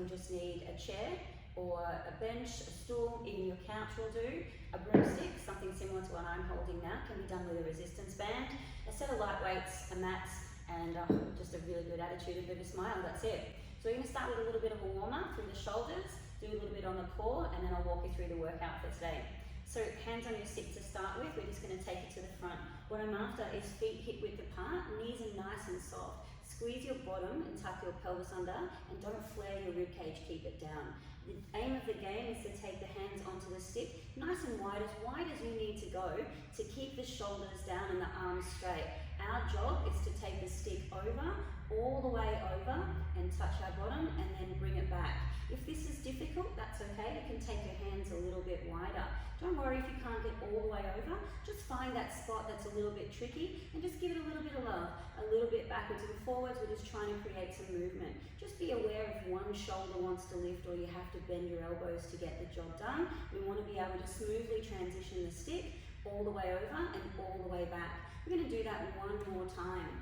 you'll just need a chair or a bench, a stool, even your couch will do. A broomstick, something similar to what I'm holding now, can be done with a resistance band. A set of light weights, a mat, and just a really good attitude, a bit of a smile, that's it. So we're going to start with a little bit of a warm-up through the shoulders, do a little bit on the core, and then I'll walk you through the workout for today. So hands on your stick to start with, we're just going to take it to the front. What I'm after is feet hip width apart, knees are nice and soft. Squeeze your bottom and tuck your pelvis under, and don't flare your rib cage, keep it down. The aim of the game is to take the hands onto the stick, nice and wide as you need to go to keep the shoulders down and the arms straight. Our job is to take the stick over, all the way over, and touch our bottom, and then bring it back. If this is difficult, that's okay. You can take your hands a little bit wider. Don't worry if you can't get all the way over. Just find that spot that's a little bit tricky and just give it a little bit of love. A little bit backwards and forwards. We're just trying to create some movement. Just be aware if one shoulder wants to lift or you have to bend your elbows to get the job done. We want to be able to smoothly transition the stick all the way over and all the way back. We're going to do that one more time.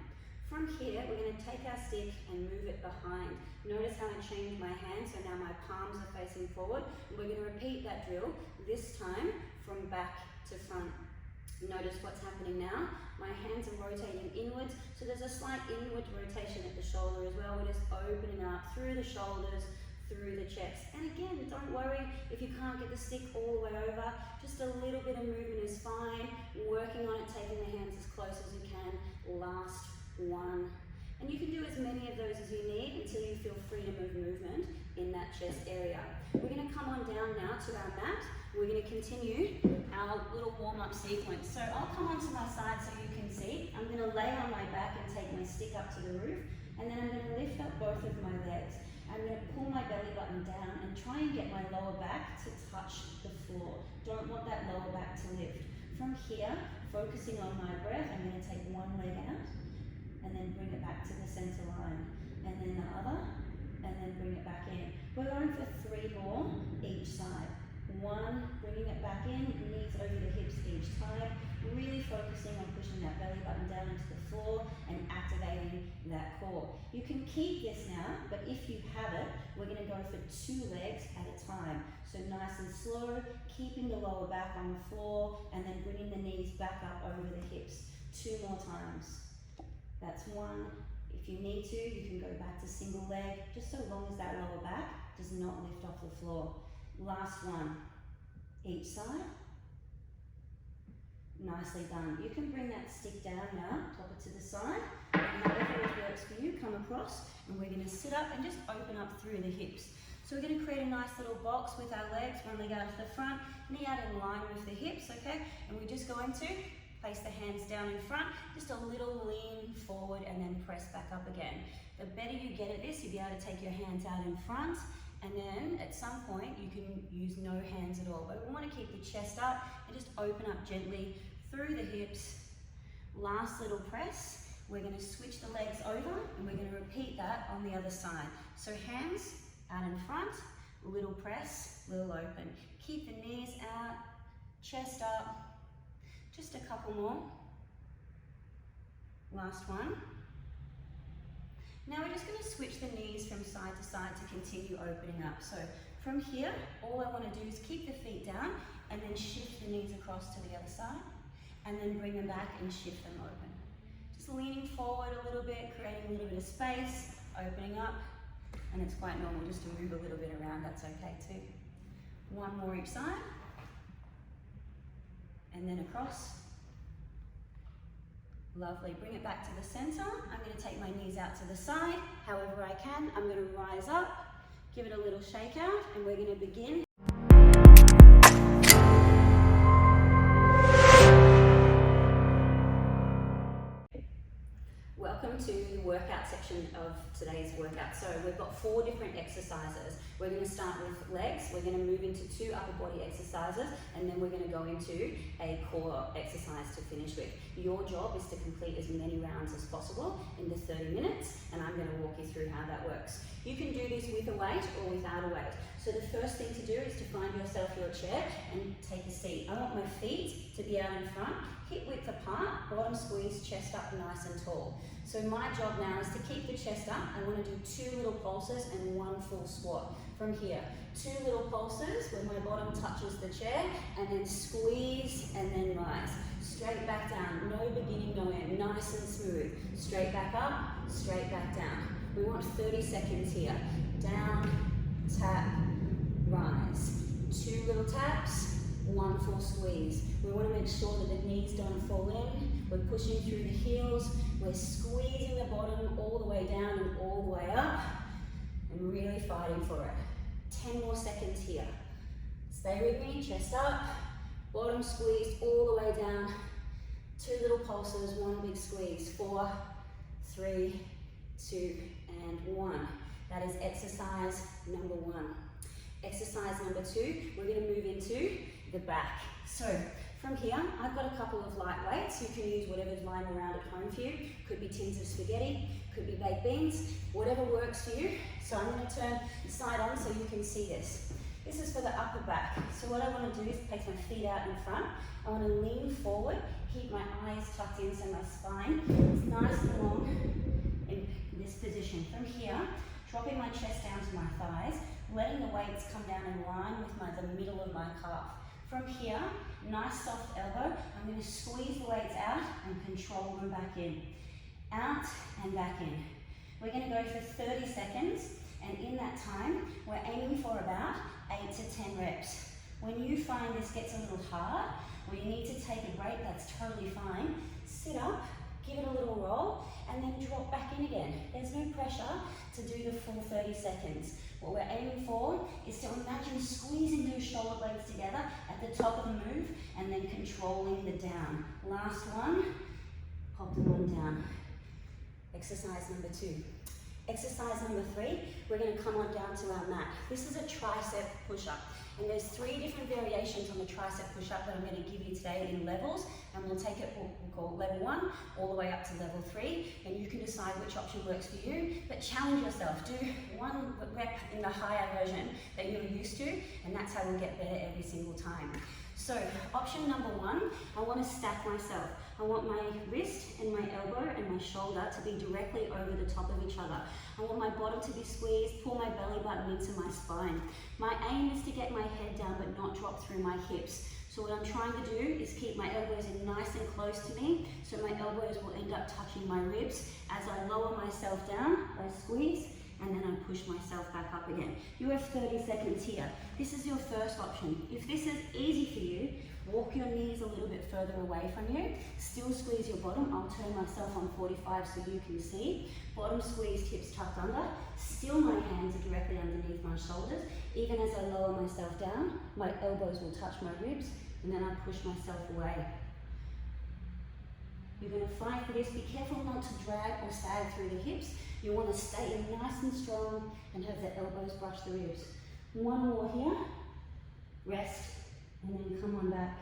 From here, we're going to take our stick and move it behind. Notice how I changed my hand, so now my palms are facing forward. And we're going to repeat that drill, this time from back to front. Notice what's happening now. My hands are rotating inwards, so there's a slight inward rotation at the shoulder as well. We're just opening up through the shoulders, through the chest. And again, don't worry if you can't get the stick all the way over. Just a little bit of movement is fine. Working on it, taking the hands as close as you can. Last one. And you can do as many of those as you need until you feel free to move movement in that chest area. We're going to come on down now to our mat. We're going to continue our little warm-up sequence. So I'll come onto my side so you can see. I'm going to lay on my back and take my stick up to the roof, and then I'm going to lift up both of my legs. I'm going to pull my belly button down and try and get my lower back to touch the floor. Don't want that lower back to lift. From here, focusing on my breath, I'm going to take one leg out and then bring it back to the center line, and then the other, and then bring it back in. We're going for 3 more each side. 1, bringing it back in, knees over the hips each time, really focusing on pushing that belly button down into the floor and activating that core. You can keep this now, but if you have it, we're going to go for 2 legs at a time. So nice and slow, keeping the lower back on the floor, and then bringing the knees back up over the hips. 2 more times. That's 1. If you need to, you can go back to single leg, just so long as that lower back does not lift off the floor. Last one, each side. Nicely done. You can bring that stick down now, pop it to the side, and however it works for you, come across, and we're going to sit up and just open up through the hips. So we're going to create a nice little box with our legs, one leg out to the front, knee out in line with the hips, okay? And we're just going to place the hands down in front, just a little lean forward and then press back up again. The better you get at this, you'll be able to take your hands out in front, and then at some point you can use no hands at all. But we want to keep the chest up and just open up gently through the hips. Last little press. We're going to switch the legs over and we're going to repeat that on the other side. So hands out in front, little press, little open. Keep the knees out, chest up. Just a couple more. Last one. Now we're just going to switch the knees from side to side to continue opening up. So from here, all I want to do is keep the feet down and then shift the knees across to the other side, and then bring them back and shift them open. Just leaning forward a little bit, creating a little bit of space, opening up, and it's quite normal just to move a little bit around, that's okay too. 1 more each side. And then across. Lovely, bring it back to the center. I'm going to take my knees out to the side, however I can. I'm going to rise up, give it a little shake out, and we're going to begin. Welcome to the workout section of today's workout. So we've got 4 different exercises. We're going to start with legs, we're going to move into 2 upper body exercises, and then we're going to go into a core exercise to finish with. Your job is to complete as many rounds as possible in the 30 minutes, and I'm going to walk you through how that works. You can do this with a weight or without a weight. So the first thing to do is to find yourself your chair and take a seat. I want my feet to be out in front, hip width apart, bottom squeeze, chest up nice and tall. So my job now is to keep the chest up. I want to do 2 little pulses and 1 full squat. From here, 2 little pulses where my bottom touches the chair, and then squeeze and then rise. Straight back down, no beginning, no end, nice and smooth. Straight back up, straight back down. We want 30 seconds here. Down, tap, rise. 2 little taps, 1 full squeeze. We want to make sure that the knees don't fall in. We're pushing through the heels. We're squeezing the bottom all the way down and all the way up, and really fighting for it. 10 more seconds here. Stay with me, chest up, bottom squeezed all the way down. 2 little pulses, 1 big squeeze. 4, 3, 2, and 1. That is exercise number 1. Exercise number 2, we're going to move into the back. So from here, I've got a couple of light weights. You can use whatever's lying around at home for you. Could be tins of spaghetti, could be baked beans, whatever works for you. So I'm going to turn side on so you can see this. This is for the upper back. So what I want to do is place my feet out in front. I want to lean forward, keep my eyes tucked in so my spine is nice and long in this position. From here, dropping my chest down to my thighs, letting the weights come down in line with the middle of my calf. From here, nice soft elbow, I'm going to squeeze the weights out and control them back in. Out and back in. We're going to go for 30 seconds, and in that time, we're aiming for about 8 to 10 reps. When you find this gets a little hard, or you need to take a break, that's totally fine. Sit up, give it a little roll, and then drop back in again. There's no pressure to do the full 30 seconds. What we're aiming for is to imagine squeezing those shoulder blades together at the top of the move, and then controlling the down. Last one, pop them on down. Exercise number 2. Exercise number 3, we're going to come on down to our mat. This is a tricep push-up, and there's 3 different variations on the tricep push-up that I'm going to give you today in levels, and we'll take it, we'll call level 1 all the way up to level 3, and you can decide which option works for you, but challenge yourself. Do 1 rep in the higher version that you're used to, and that's how we'll get better every single time. So option number 1, I want to stack myself. I want my wrist and my elbow and my shoulder to be directly over the top of each other. I want my bottom to be squeezed, pull my belly button into my spine. My aim is to get my head down but not drop through my hips. So what I'm trying to do is keep my elbows in nice and close to me, so my elbows will end up touching my ribs. As I lower myself down, I squeeze, and then I push myself back up again. You have 30 seconds here. This is your first option. If this is easy for you, walk your knees a little bit further away from you. Still squeeze your bottom. I'll turn myself on 45 so you can see. Bottom squeezed, hips tucked under. Still my hands are directly underneath my shoulders. Even as I lower myself down, my elbows will touch my ribs, and then I push myself away. You're going to fight for this. Be careful not to drag or sag through the hips. You want to stay in nice and strong and have the elbows brush the ribs. 1 more here. Rest, and then come on back.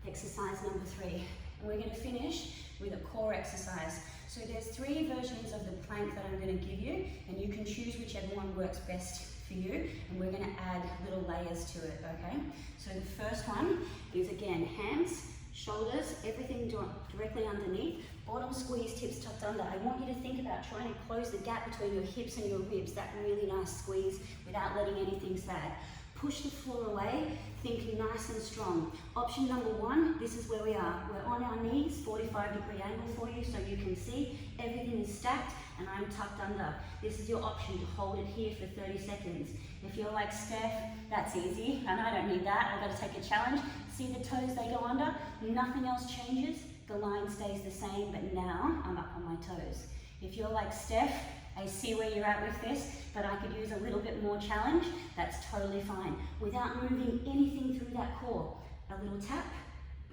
Exercise number 3. And we're going to finish with a core exercise. So there's 3 versions of the plank that I'm going to give you, and you can choose whichever one works best for you, and we're going to add little layers to it, okay? So the first one is, again, hands, shoulders, everything directly underneath, bottom squeezed, hips tucked under. I want you to think about trying to close the gap between your hips and your ribs, that really nice squeeze without letting anything sag. Push the floor away, think nice and strong. Option number 1, this is where we are. We're on our knees, 45-degree angle for you so you can see. Everything is stacked and I'm tucked under. This is your option to hold it here for 30 seconds. If you're like Steph, that's easy, and I don't need that. I've got to take a challenge. See the toes, they go under, nothing else changes. The line stays the same, but now I'm up on my toes. If you're like Steph, I see where you're at with this, but I could use a little bit more challenge. That's totally fine. Without moving anything through that core. A little tap,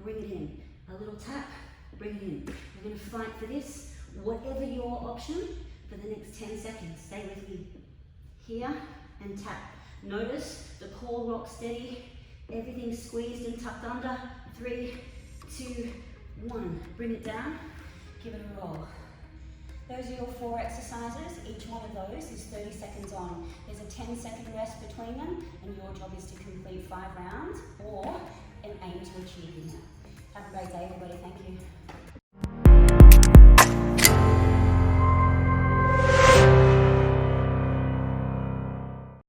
bring it in. A little tap, bring it in. We're going to fight for this. Whatever your option, for the next 10 seconds. Stay with me. Here, and tap. Notice the core rock steady, everything squeezed and tucked under. 3, 2, 1. Bring it down, give it a roll. Those are your 4 exercises. Each one of those is 30 seconds on. There's a 10-second rest between them, and your job is to complete 5 rounds or an aim to achieving that. Have a great day, everybody. Thank you.